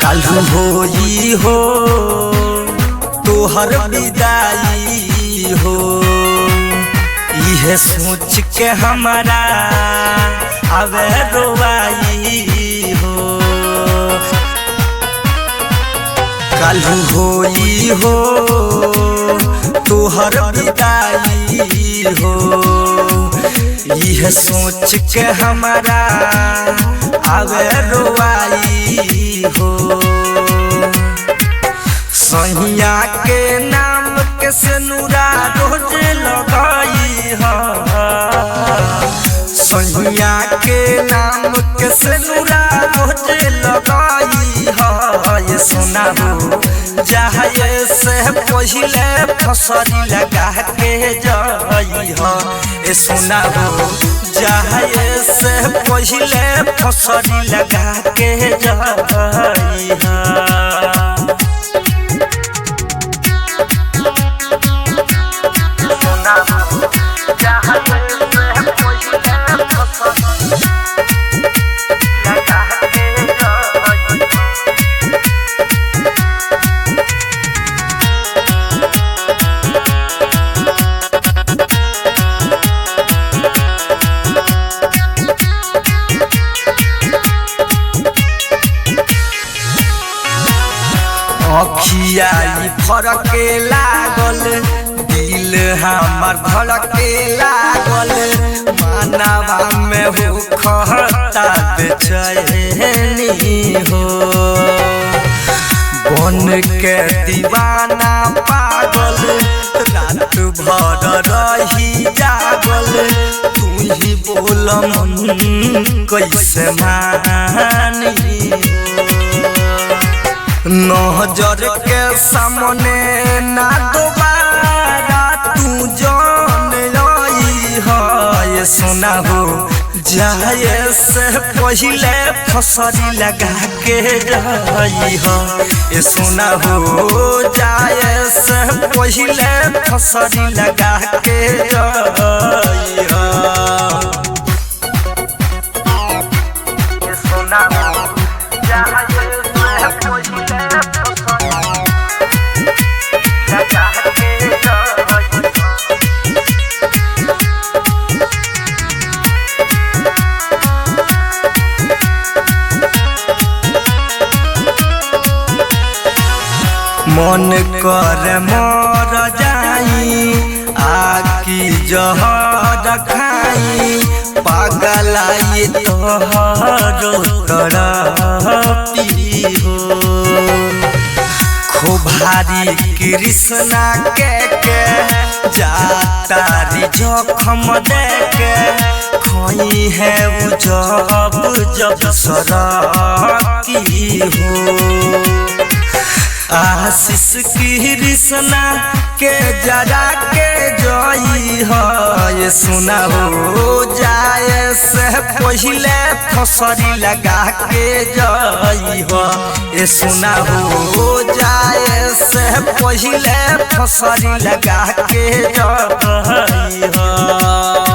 काल्हू होई हो तोहर विदाई हो, इहे सोच के हमारा आवे रोवाई हो। काल्हू होई हो तोहर विदाई हो, इहे सोच के हमारा आवे रोवाई हो। सहिया के नाम के सिनुरा रोज लगाई हो, सहिया के नाम के सिनुरा रोज लगाई हो। ये सुना हो जाए से पहले फसरी लगा के जाई हो, ये सुना हो जाए से पहले फसरी लगा के जाई हो। अखिया फरके लागल, दिल हमार भड़के लागल, मानवा में हो खता बेचैनी हो। बन के दीवाना पागल, रात भर रही जागल, तू ही बोल मन कैसे मानी। नजर के सामने ना दोबारा तू जान लाई हो, ये सुना हो जाए से पहले फसरी लगा के जाई हो। ये सुना हो जाए से पहले फसरी लगा के जाई हो। ये सुना हो जाए मन कर मर जाई, आकी जहर खाई, पागलाई तोहरो तरपी हो। खुभारी कृष्णा के जातारी जखम देके, खोई है उ जब सरकी हो। आशीष कृष्णा के जरा के जई हो, ये सुना हो जाए से पहले फसरी लगा के जई हो। ये सुना हो जाए से पहले फसरी लगा के जई हो।